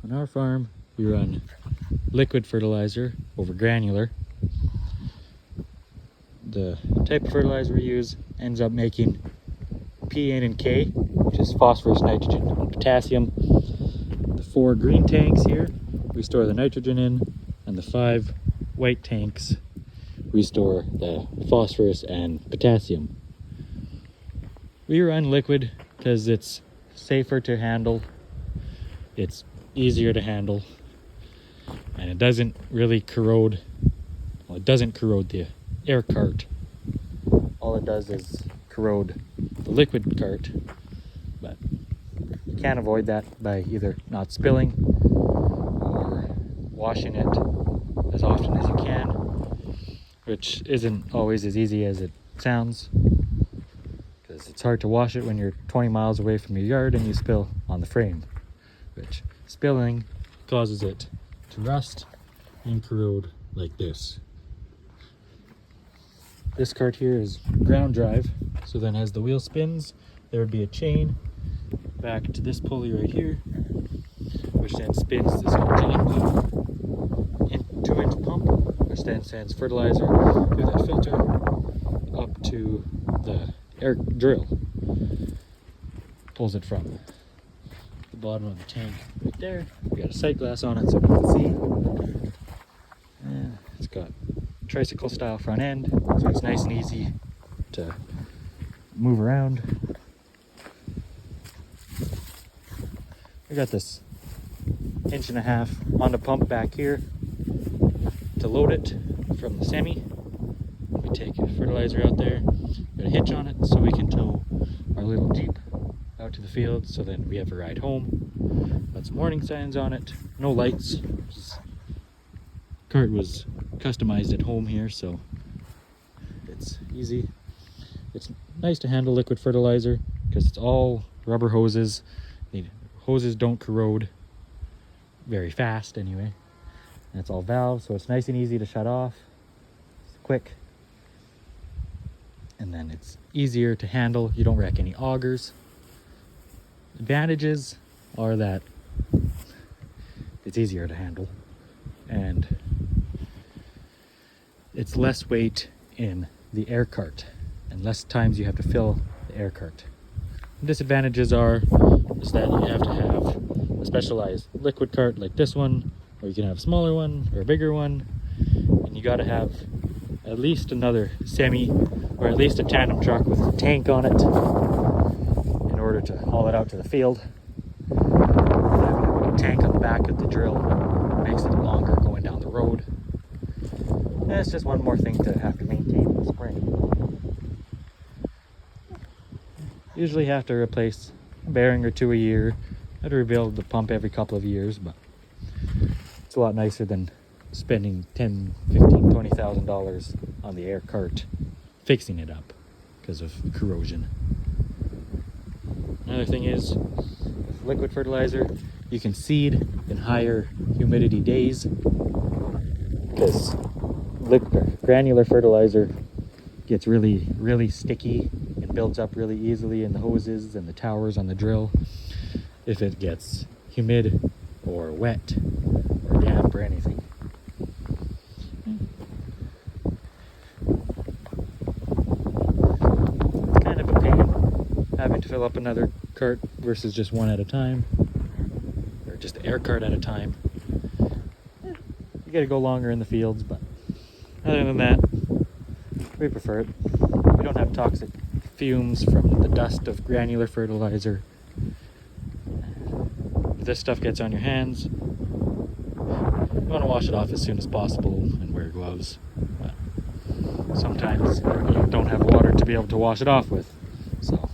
On our farm, we run liquid fertilizer over granular. The type of fertilizer we use ends up making P, N, and K, which is phosphorus, nitrogen, and potassium. The 4 green tanks here we store the nitrogen in, and the 5 white tanks we store the phosphorus and potassium. We run liquid because it's safer to handle, it's easier to handle, and it doesn't really corrode. Well, it doesn't corrode the air cart. All it does is corrode the liquid cart, but you can't avoid that by either not spilling or washing it as often as you can, which isn't always as easy as it sounds, because it's hard to wash it when you're 20 miles away from your yard and you spill on the frame, which spilling causes it to rust and corrode like this. This cart here is ground drive, so then as the wheel spins, there would be a chain back to this pulley right here, which then spins this whole chain in 2-inch pump, which then sends fertilizer through that filter up to the air drill. Pulls it from the bottom of the tank right there. We got a sight glass on it so we can see. And it's got tricycle style front end, so it's nice and easy to move around. We got this 1.5 inch on the pump back here to load it from the semi. We take fertilizer out there, got a hitch on it so we can tow our little Jeep out to the field, so then we have a ride home. Got some warning signs on it, no lights. Cart was customized at home here, so it's easy. It's nice to handle liquid fertilizer because it's all rubber hoses. The hoses don't corrode very fast anyway, and it's all valves, so it's nice and easy to shut off. It's quick, and then it's easier to handle. You don't wreck any augers. Advantages are that it's easier to handle, and it's less weight in the air cart and less times you have to fill the air cart. Disadvantages is that you have to have a specialized liquid cart like this one, or you can have a smaller one or a bigger one, and you got to have at least another semi or at least a tandem truck with a tank on it in order to haul it out to the field. Having a tank on the back of the drill makes it longer going down the road. And it's just one more thing to have to maintain in the spring. Usually have to replace a bearing or 2 a year. I have to rebuild the pump every couple of years, but it's a lot nicer than spending $10,000, $15,000, $20,000 on the air cart fixing it up because of corrosion. Another thing is, with liquid fertilizer, you can seed in higher humidity days because granular fertilizer gets really sticky and builds up really easily in the hoses and the towers on the drill if it gets humid or wet or damp or anything. It's kind of a pain having to fill up another cart versus just one at a time, or just the air cart at a time. You gotta go longer in the fields, but other than that, we prefer it. We don't have toxic fumes from the dust of granular fertilizer. If this stuff gets on your hands, you want to wash it off as soon as possible and wear gloves. But sometimes you don't have water to be able to wash it off with, so